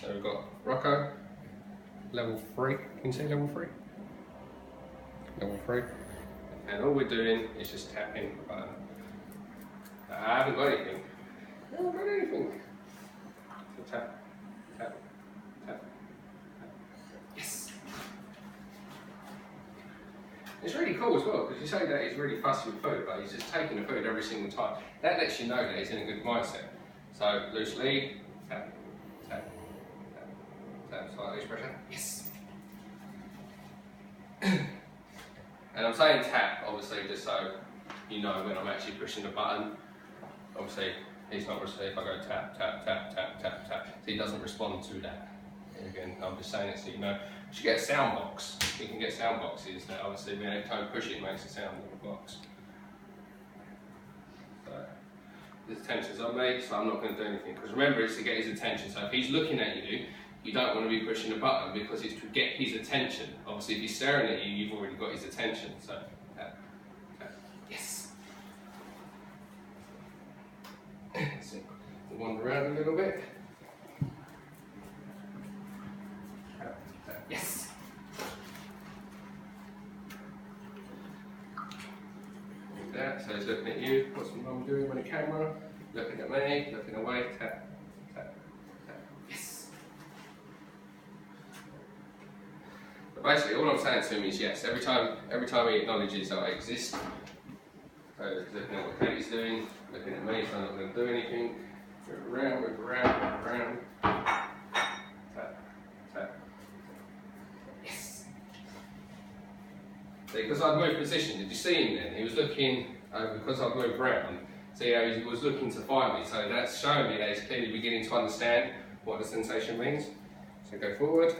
So we've got Rocco, level 3. Can you see level 3? Level 3. And all we're doing is just tapping the button. I haven't got anything. I haven't got anything. So tap, tap, tap, tap. Yes! It's really cool as well, because you say that he's really fussy with food, but he's just taking the food every single time. That lets you know that he's in a good mindset. So loose lead, tap, tap, tap, tap, slight loose pressure. Yes! And I'm saying tap, obviously, just so you know when I'm actually pushing the button. Obviously, he's not receiving. If I go tap, tap, tap, tap, tap, tap, so he doesn't respond to that. Again, I'm just saying it so you know. You should get a sound box. You can get sound boxes that obviously when every time you push it, it makes a sound in the box. So, his attention's on me, so I'm not going to do anything. Because remember, it's to get his attention. So if he's looking at you, you don't want to be pushing the button because it's to get his attention. Obviously, if he's staring at you, you've already got his attention. So, tap, tap, yes. So, we'll wander around a little bit. Tap, tap, yes. Like that. So he's looking at you. What's my mum doing on the camera? Looking at me, looking away. Tap, tap, tap, yes. Basically, all I'm saying to him is yes. Every time he acknowledges that I exist, so looking at what Katie's doing, looking at me, so I'm not going to do anything. Move around, move around, move around. Tap, tap. Yes. See, because I've moved position, did you see him then? He was looking, because I've moved around, see how he was looking to find me. So that's showing me that he's clearly beginning to understand what the sensation means. So go forward.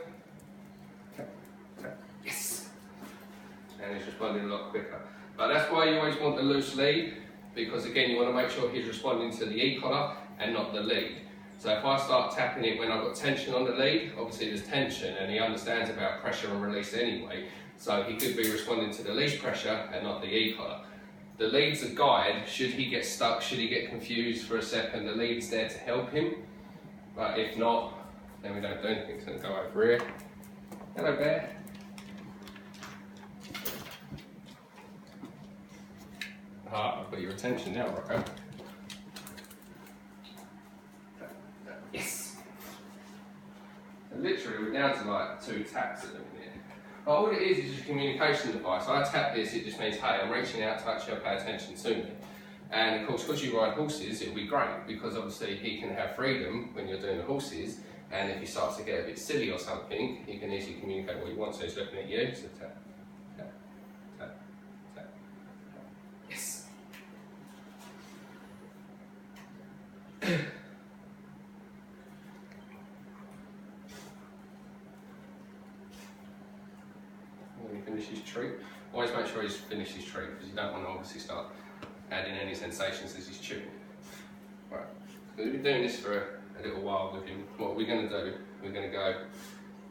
Yes! And he's responding a lot quicker. But that's why you always want the loose lead, because again you want to make sure he's responding to the e-collar and not the lead. So if I start tapping it when I've got tension on the lead, obviously there's tension and he understands about pressure and release anyway, so he could be responding to the least pressure and not the e-collar. The lead's a guide. Should he get stuck, should he get confused for a second, the lead's there to help him. But if not, then we don't do anything. So go over here. Hello, bear. I've got your attention now, Rocco. Yes! So literally, we're down to like 2 taps at the minute. But all it is just a communication device. I tap this, it just means, hey, I'm reaching out to actually pay attention to me. And of course, because you ride horses, it'll be great, because obviously he can have freedom when you're doing the horses, and if he starts to get a bit silly or something, he can easily communicate what he wants. So he's looking at you, so tap, tap, tap, tap. Yes! When he finishes his treat, always make sure he's finished his treat, because you don't want to obviously start adding any sensations as he's chewing. Right, so we've been doing this for a little while with him. What we're going to do, we're going to go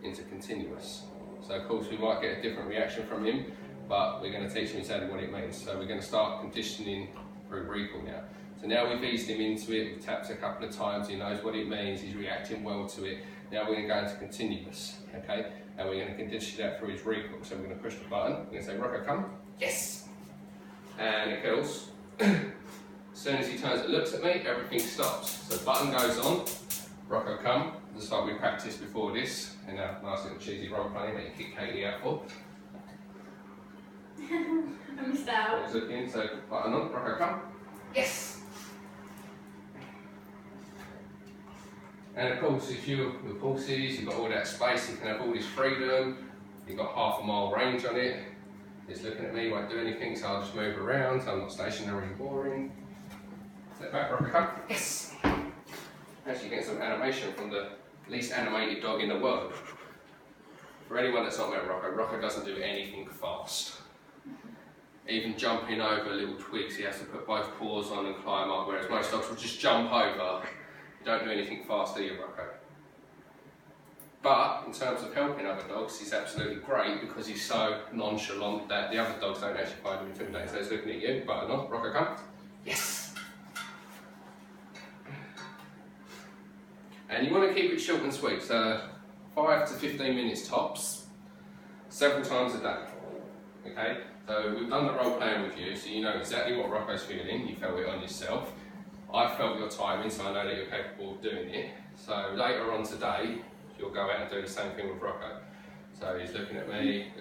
into continuous. So of course we might get a different reaction from him, but we're going to teach him exactly what it means. So we're going to start conditioning through recall now. So now we've eased him into it, we've tapped a couple of times, he knows what it means, he's reacting well to it. Now we're going to go into continuous, okay? And we're going to condition that through his recall. So we're going to push the button, we're going to say, Rocco, come. Yes! And it kills. As soon as he turns and looks at me, everything stops. So the button goes on, Rocco, come. Just like we practiced before this, and a nice little cheesy role playing that you kick Katie out for. I missed out. He's looking, so button on, Rocco, come. Yes! And of course, if you're with horses, you've got all that space, you can have all this freedom, you've got half a mile range on it. It's looking at me, won't do anything, so I'll just move around, so I'm not stationary and boring. Step back, Rocco, come. Yes! Actually getting some animation from the least animated dog in the world. For anyone that's not met Rocco, Rocco doesn't do anything fast. Even jumping over little twigs, he has to put both paws on and climb up, whereas most dogs will just jump over. You don't do anything fast, do you, Rocco? But in terms of helping other dogs, he's absolutely great because he's so nonchalant that the other dogs don't actually find him intimidating. So he's looking at you, button on, Rocco, come. Yes! And you want to keep it short and sweet, so 5 to 15 minutes tops, several times a day. Okay, so we've done the role playing with you, so you know exactly what Rocco's feeling, you felt it on yourself. I felt your timing, so I know that you're capable of doing it. So later on today, you'll go out and do the same thing with Rocco. So he's looking at me,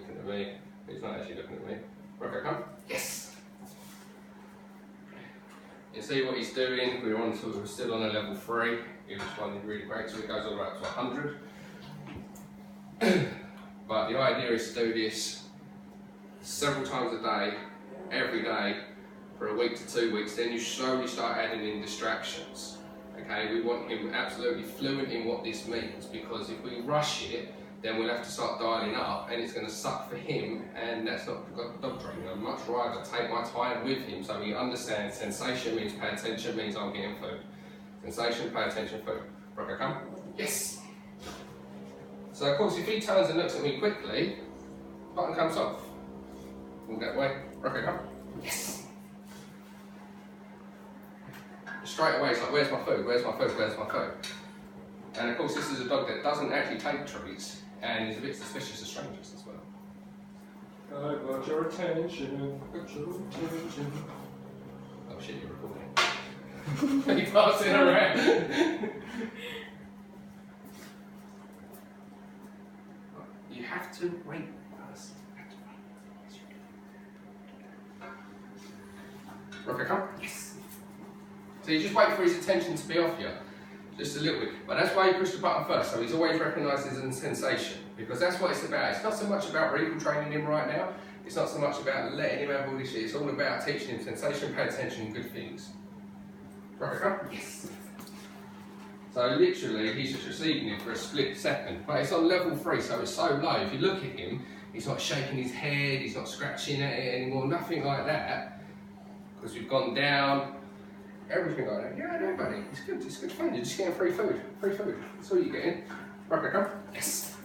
he's not actually looking at me. Rocco, come. Yes! You see what he's doing, we're still on a level 3, he responded really great, so it goes all the way up to 100. But the idea is to do this several times a day, every day, for a week to 2 weeks, then you slowly start adding in distractions. Okay, we want him absolutely fluent in what this means, because if we rush it, then we'll have to start dialing up and it's going to suck for him, and that's not dog training. I'd much rather take my time with him so he understands sensation means pay attention, means I'm getting food. Sensation, pay attention, food. Rocco, come. Yes! So of course if he turns and looks at me quickly, the button comes off. Walk that way. Rocco, come. Yes! Straight away it's like, where's my food, where's my food, where's my food? And of course this is a dog that doesn't actually take treats and is a bit suspicious of strangers as well. I got your attention, I got your attention. Oh shit, you're recording. He passing around. You have to wait first. Rocco, come. Yes. So you just wait for his attention to be off you, just a little bit. But that's why you push the button first, so he's always recognised as a sensation, because that's what it's about. It's not so much about recall training him right now, it's not so much about letting him have all this shit, it's all about teaching him sensation, pay attention, and good things. Rocco, come. Yes. So literally, he's just receiving it for a split second, but it's on level 3, so it's so low. If you look at him, he's not shaking his head, he's not scratching at it anymore, nothing like that, because we've gone down. Everything like that. Yeah, no, buddy. It's good fun. You're just getting free food. Free food. That's all you're getting. Rocco, come. Yes.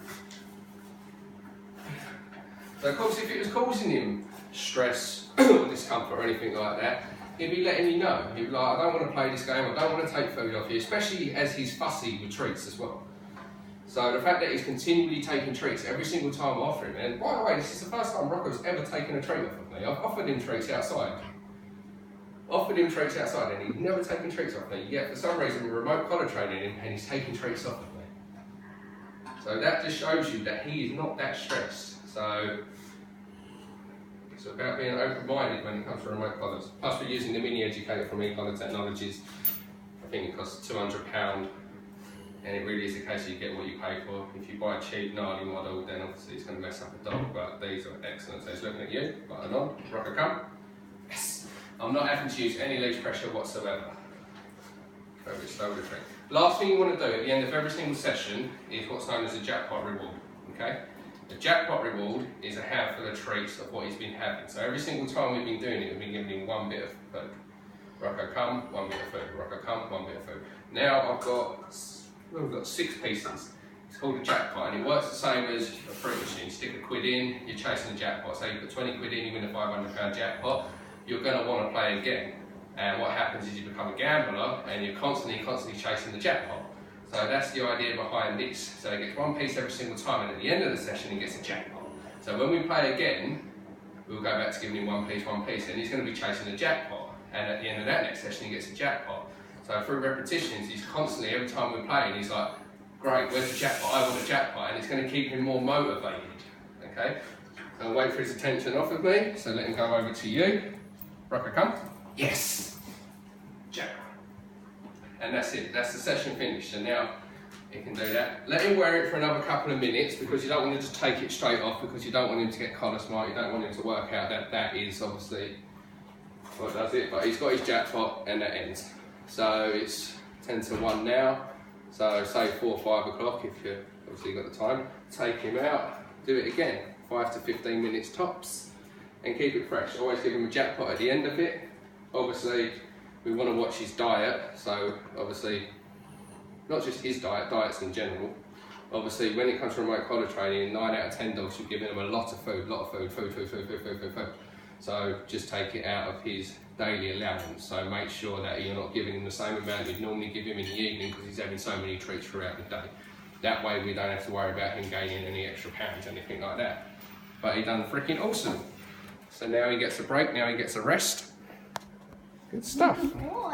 So, of course, if it was causing him stress or discomfort or anything like that, he'd be letting you know. He'd be like, I don't want to play this game. I don't want to take food off you, especially as he's fussy with treats as well. So, the fact that he's continually taking treats every single time I offer him, and by the way, this is the first time Rocco's ever taken a treat off of me. I've offered him treats outside. Offered him treats outside and he's never taken treats off me, yet for some reason we're remote collar training him and he's taking treats off of me. So that just shows you that he is not that stressed. So it's about being open-minded when it comes to remote collars. Plus we're using the Mini Educator from Ecollar Technologies. I think it costs £200 and it really is the case that you get what you pay for. If you buy a cheap, gnarly model, then obviously it's going to mess up a dog, but these are excellent. So it's looking at you, button on, Rocco, come. Yes! I'm not having to use any leash pressure whatsoever. Very slow retreat. Last thing you want to do at the end of every single session is what's known as a jackpot reward. Okay? The jackpot reward is a handful of treats of what he's been having. So every single time we've been doing it, we've been giving him one bit of food. Rocco, come, one bit of food. Rocco, come, one bit of food. Now we've got 6 pieces. It's called a jackpot, and it works the same as a fruit machine. You stick a quid in, you're chasing the jackpot. So you put 20 quid in, you win a £500 jackpot. You're going to want to play again. And what happens is you become a gambler and you're constantly chasing the jackpot. So that's the idea behind this. So he gets one piece every single time, and at the end of the session he gets a jackpot. So when we play again, we'll go back to giving him one piece, and he's going to be chasing the jackpot. And at the end of that next session he gets a jackpot. So through repetitions, he's constantly, every time we're playing, he's like, great, where's the jackpot? I want a jackpot. And it's going to keep him more motivated. Okay? I'll wait for his attention off of me, so let him go over to you. Rocco, come. Yes! Jackpot. And that's it, that's the session finished. So now he can do that. Let him wear it for another couple of minutes, because you don't want him to take it straight off, because you don't want him to get collar smart, you don't want him to work out that that is obviously what does it, but he's got his jackpot and that ends. So it's 10 to 1 now, so say 4 or 5 o'clock if you've obviously got the time. Take him out, do it again, 5 to 15 minutes tops. And keep it fresh. Always give him a jackpot at the end of it. Obviously, we want to watch his diet. So, obviously, not just his diet, diets in general. Obviously, when it comes to remote collar training, 9 out of 10 dogs, you're giving them a lot of food, food. So just take it out of his daily allowance. So make sure that you're not giving him the same amount you'd normally give him in the evening because he's having so many treats throughout the day. That way we don't have to worry about him gaining any extra pounds, anything like that. But he done freaking awesome. So now he gets a break, now he gets a rest. Good stuff.